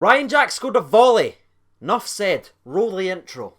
Ryan Jack scored a volley. Enough said. Roll the intro.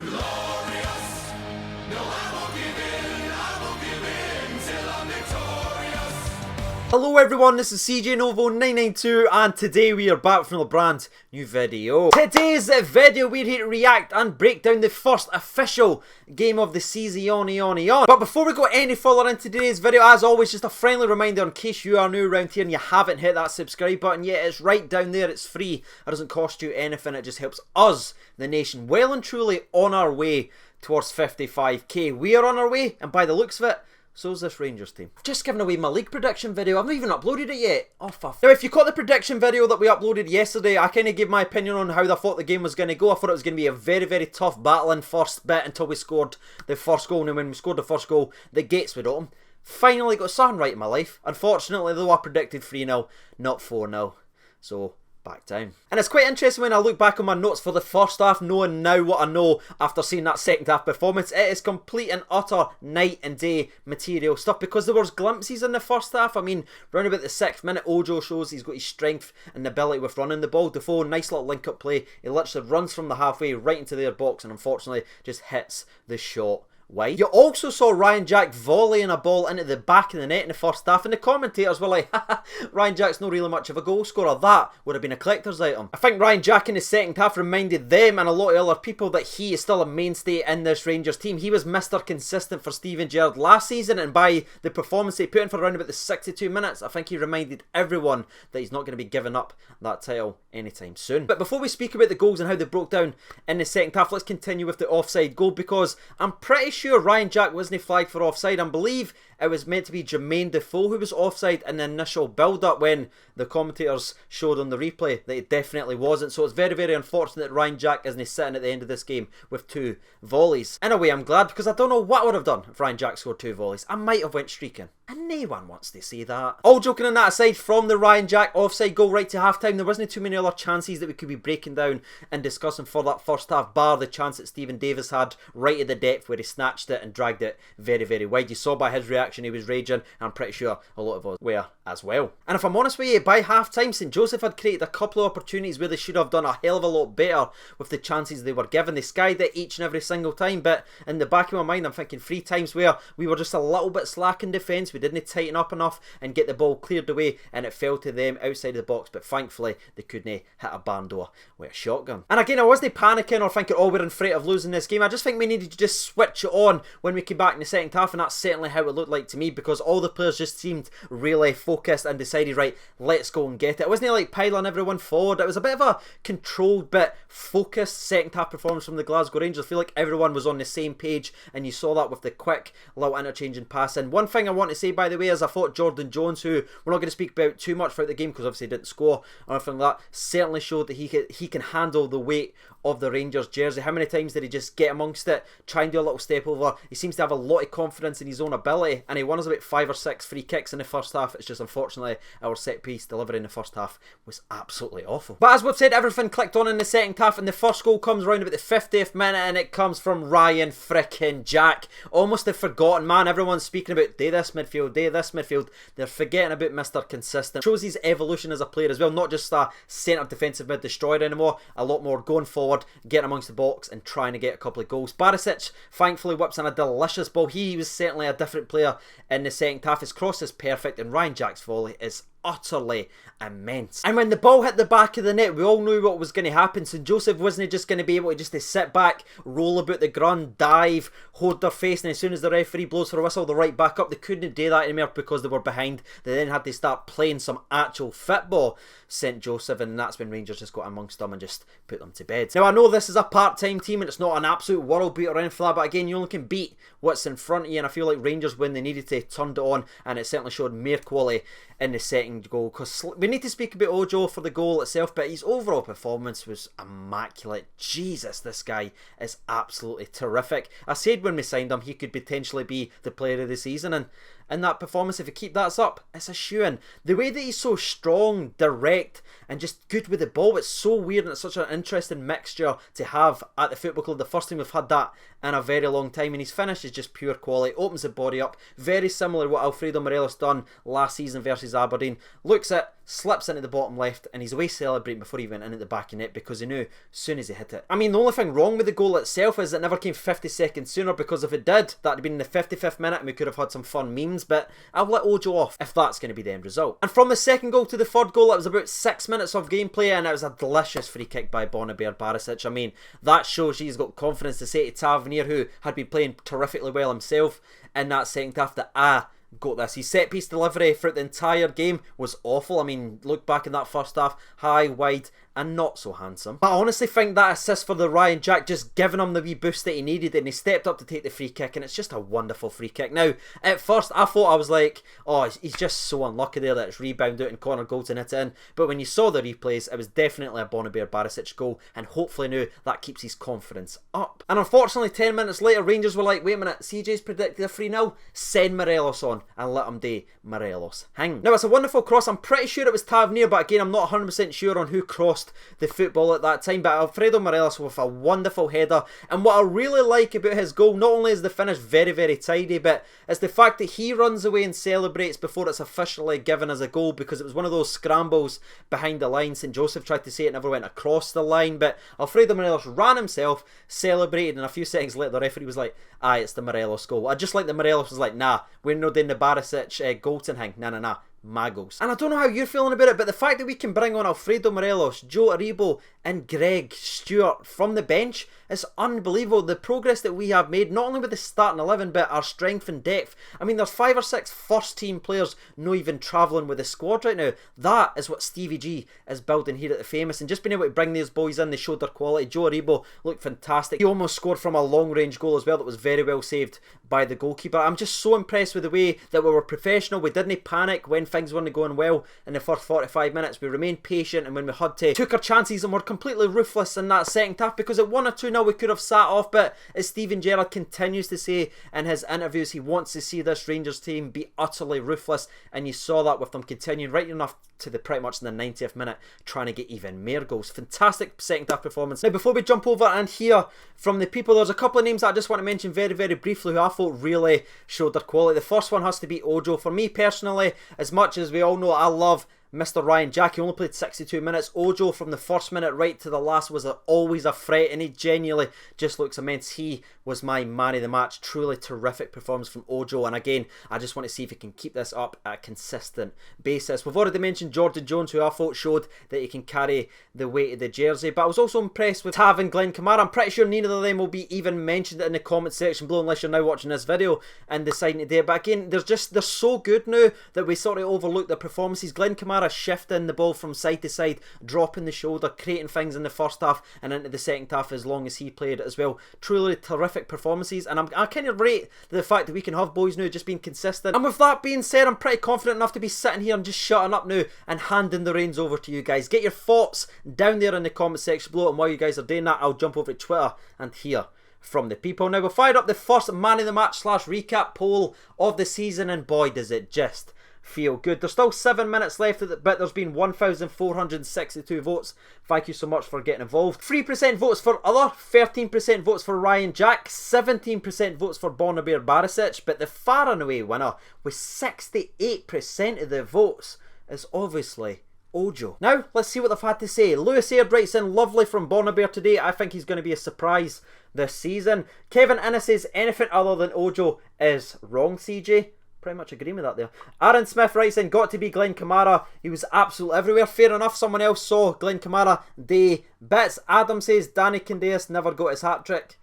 Hello everyone, this is CJ Novo 992 and today we are back from a brand new video. Today's video we're here to react and break down the first official game of the season. But before we go any further into today's video, as always, just a friendly reminder in case you are new around here and you haven't hit that subscribe button yet, it's right down there, it's free, it doesn't cost you anything, it just helps us, the nation, well and truly on our way towards 55k. We are on our way, and by the looks of it, so is this Rangers team. Just giving away my league prediction video. I've not even uploaded it yet. Oh, fuck. Now, if you caught the prediction video that we uploaded yesterday, I kind of gave my opinion on how I thought the game was going to go. I thought it was going to be a very, very tough battle in first bit until we scored the first goal. And when we scored the first goal, the gates would open. Finally got something right in my life. Unfortunately, though, I predicted 3-0, not 4-0. So back down. And it's quite interesting when I look back on my notes for the first half, knowing now what I know after seeing that second half performance. It is complete and utter night and day material stuff, because there was glimpses in the first half. I mean, round about the 6th minute, Ojo shows he's got his strength and ability with running the ball. Defoe, nice little link up play. He literally runs from the halfway right into their box and unfortunately just hits the shot wide. You also saw Ryan Jack volleying a ball into the back of the net in the first half, and the commentators were like, haha, Ryan Jack's not really much of a goal scorer. That would have been a collector's item. I think Ryan Jack in the second half reminded them and a lot of other people that he is still a mainstay in this Rangers team. He was Mr. Consistent for Steven Gerrard last season, and by the performance he put in for around about the 62 minutes, I think he reminded everyone that he's not going to be giving up that title anytime soon. But before we speak about the goals and how they broke down in the second half, let's continue with the offside goal, because I'm pretty sure Ryan Jack wasn't flagged for offside. I believe it was meant to be Jermaine Defoe who was offside in the initial build-up, when the commentators showed on the replay that it definitely wasn't. So it's very, very unfortunate that Ryan Jack isn't sitting at the end of this game with 2 volleys. In a way, I'm glad, because I don't know what I would have done if Ryan Jack scored 2 volleys. I might have went streaking, and no one wants to see that. All joking on that aside, from the Ryan Jack offside goal right to half-time, there wasn't too many other chances that we could be breaking down and discussing for that first half, bar the chance that Stephen Davis had right at the depth where he snatched it and dragged it very, very wide. You saw by his reaction he was raging, and I'm pretty sure a lot of us were as well. And if I'm honest with you, by half-time, St Joseph had created a couple of opportunities where they should have done a hell of a lot better with the chances they were given. They skied it each and every single time, but in the back of my mind I'm thinking 3 times where we were just a little bit slack in defence, we didn't tighten up enough and get the ball cleared away, and it fell to them outside of the box, but thankfully they couldn't hit a barn door with a shotgun. And again, I wasn't panicking or thinking, oh, we're in threat of losing this game. I just think we needed to just switch it on when we came back in the second half, and that's certainly how it looked like to me, because all the players just seemed really focused and decided, right, let's go and get it. It wasn't like piling everyone forward. It was a bit of a controlled but focused second half performance from the Glasgow Rangers. I feel like everyone was on the same page, and you saw that with the quick little interchanging passing. One thing I want to say, by the way, is I thought Jordan Jones, who we're not going to speak about too much throughout the game because obviously he didn't score or anything like that, certainly showed that he can handle the weight of the Rangers jersey. How many times did he just get amongst it, try and do a little step over? He seems to have a lot of confidence in his own ability, and he won us about 5 or 6 free kicks in the first half. It's just unfortunately our set piece delivery in the first half was absolutely awful. But as we've said, everything clicked on in the second half, and the first goal comes around about the 50th minute, and it comes from Ryan frickin' Jack. Almost a forgotten man. Everyone's speaking about day this midfield, day this midfield. They're forgetting about Mr. Consistent. Shows his evolution as a player as well, not just a centre defensive mid destroyer anymore, a lot more going forward, getting amongst the box and trying to get a couple of goals. Barisic thankfully whips in a delicious ball. He was certainly a different player in the second half. His cross is perfect, and Ryan Jack's volley is utterly immense. And when the ball hit the back of the net, we all knew what was going to happen. St Joseph wasn't just going to be able to sit back, roll about the ground, dive, hold their face, and as soon as the referee blows for a whistle, they're right back up. They couldn't do that anymore because they were behind. They then had to start playing some actual football, St Joseph, and that's when Rangers just got amongst them and just put them to bed. Now, I know this is a part-time team and it's not an absolute world beat or anything like that, but again, you only can beat what's in front of you, and I feel like Rangers, when they needed to, turned it on, and it certainly showed more quality in the second goal. Because we need to speak about Ojo for the goal itself, but his overall performance was immaculate. Jesus, this guy is absolutely terrific. I said when we signed him he could potentially be the player of the season, and in that performance, if he keep that up, it's a shoo-in. The way that he's so strong, direct, and just good with the ball, it's so weird, and it's such an interesting mixture to have at the football club. The first time we've had that in a very long time, and his finish is just pure quality. Opens the body up, very similar to what Alfredo Morelos done last season versus Aberdeen. Looks it, slips into the bottom left, and he's away celebrating before he went in at the back of net because he knew as soon as he hit it. I mean, the only thing wrong with the goal itself is it never came 50 seconds sooner, because if it did, that'd have been in the 55th minute and we could have had some fun memes, but I'll let Ojo off if that's going to be the end result. And from the second goal to the third goal, it was about 6 minutes of gameplay, and it was a delicious free kick by Bonabere Barisic. I mean, that shows he's got confidence to say to Tavernier, who had been playing terrifically well himself in that second half, that got this. His set piece delivery throughout the entire game was awful. I mean, look back in that first half, high, wide, and not so handsome. But I honestly think that assist for the Ryan Jack just giving him the wee boost that he needed, and he stepped up to take the free kick, and it's just a wonderful free kick. Now, at first I thought, I was like, oh, he's just so unlucky there that it's rebounded out and Connor Goldson hit it in. But when you saw the replays, it was definitely a Bonabere Barisic goal, and hopefully now that keeps his confidence up. And unfortunately, 10 minutes later, Rangers were like, wait a minute, CJ's predicted a 3-0, send Morelos on and let him do Morelos hang. Now, it's a wonderful cross. I'm pretty sure it was Tavernier, but again, I'm not 100% sure on who crossed the football at that time, but Alfredo Morelos with a wonderful header. And what I really like about his goal, not only is the finish very, very tidy, but it's the fact that he runs away and celebrates before it's officially given as a goal, because it was one of those scrambles behind the line. St. Joseph tried to say it never went across the line, but Alfredo Morelos ran himself, celebrated, and a few seconds later the referee was like, aye, it's the Morelos goal. I just like the Morelos was like, nah, we're not doing the Barisic Goldson hang, nah, Magos. And I don't know how you're feeling about it, but the fact that we can bring on Alfredo Morelos, Joe Aribo and Greg Stewart from the bench is unbelievable. The progress that we have made, not only with the starting 11, but our strength and depth. I mean, there's 5 or 6 first team players not even travelling with the squad right now. That is what Stevie G is building here at the Famous, and just being able to bring these boys in, they showed their quality. Joe Aribo looked fantastic. He almost scored from a long range goal as well that was very well saved by the goalkeeper. I'm just so impressed with the way that we were professional. We didn't panic when things weren't going well in the first 45 minutes. We remained patient, and when we had to, took our chances and were completely ruthless in that second half, because at 1 or 2-0 we could have sat off. But as Steven Gerrard continues to say in his interviews, he wants to see this Rangers team be utterly ruthless, and you saw that with them continuing right enough to the pretty much in the 90th minute, trying to get even more goals. Fantastic second half performance. Now, before we jump over and hear from the people, there's a couple of names that I just want to mention very, very briefly who I thought really showed their quality. The first one has to be Ojo. For me personally, as much as we all know I love Mr. Ryan Jack, he only played 62 minutes. Ojo from the first minute right to the last was always a threat, and he genuinely just looks immense. He was my man of the match. Truly terrific performance from Ojo, and again, I just want to see if he can keep this up at a consistent basis. We've already mentioned Jordan Jones, who I thought showed that he can carry the weight of the jersey, but I was also impressed with Tav and Glenn Kamara. I'm pretty sure neither of them will be even mentioned in the comment section below unless you're now watching this video and deciding to do it. But again, they're so good now that we sort of overlook their performances. Glenn Kamara shifting the ball from side to side, dropping the shoulder, creating things in the first half and into the second half as long as he played as well. Truly terrific performances, and I kind of rate the fact that we can have boys now just being consistent. And with that being said, I'm pretty confident enough to be sitting here and just shutting up now and handing the reins over to you guys. Get your thoughts down there in the comment section below, and while you guys are doing that, I'll jump over to Twitter and hear from the people. Now, we'll fire up the first man of the match / recap poll of the season, and boy does it just feel good. There's still 7 minutes left, but there's been 1,462 votes. Thank you so much for getting involved. 3% votes for other, 13% votes for Ryan Jack, 17% votes for Bonabere Barisic, but the far and away winner with 68% of the votes is obviously Ojo. Now, let's see what they've had to say. Lewis Aird writes in, lovely from Bonabere today. I think he's going to be a surprise this season. Kevin Innes says, anything other than Ojo is wrong, CJ. Pretty much agreeing with that there. Aaron Smith writes in, got to be Glenn Kamara. He was absolutely everywhere. Fair enough, someone else saw Glenn Kamara day bits. Adam says, Danny Candeas never got his hat-trick.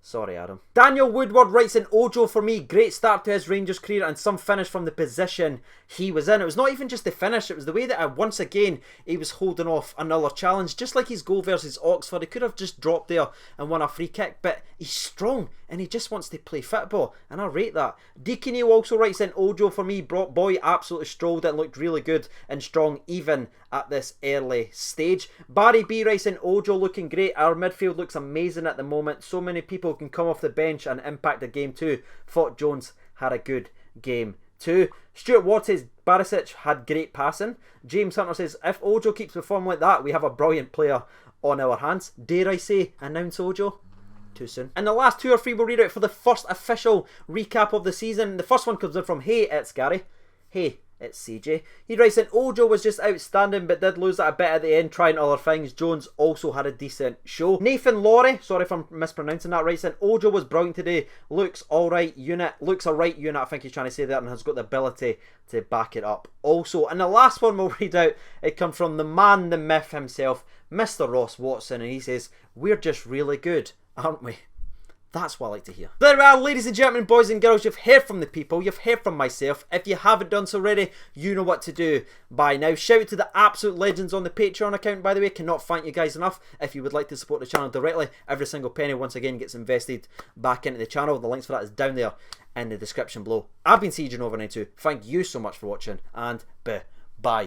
Sorry, Adam. Daniel Woodward writes in, Ojo for me, great start to his Rangers career and some finish from the position he was in. It was not even just the finish, it was the way that once again he was holding off another challenge. Just like his goal versus Oxford, he could have just dropped there and won a free kick, but he's strong and he just wants to play football, and I rate that. Deacon Neil also writes in, Ojo for me, boy absolutely strolled it and looked really good and strong even at this early stage. Barry B writes in, Ojo looking great, our midfield looks amazing at the moment, so many people can come off the bench and impact the game too. Thought Jones had a good game too. Stuart Ward says Barisic had great passing. James Hunter says, if Ojo keeps performing like that, we have a brilliant player on our hands. Dare I say, announce Ojo? Too soon. And the last 2 or 3 we'll read out for the first official recap of the season. The first one comes in from, hey, it's Gary. Hey, It's CJ. He writes in, Ojo was just outstanding but did lose it a bit at the end trying other things. Jones also had a decent show. Nathan Laurie, sorry if I'm mispronouncing that, writes in, Ojo was brilliant today. Looks alright unit. Looks a right unit, I think he's trying to say that, and has got the ability to back it up. Also, and the last one we'll read out, it comes from the man, the myth himself, Mr. Ross Watson, and he says, we're just really good, aren't we? That's what I like to hear. There we are, ladies and gentlemen, boys and girls. You've heard from the people. You've heard from myself. If you haven't done so already, you know what to do by now. Shout out to the absolute legends on the Patreon account, by the way. Cannot thank you guys enough. If you would like to support the channel directly, every single penny, once again, gets invested back into the channel. The links for that is down there in the description below. I've been CJ Nova92. Thank you so much for watching, and bye.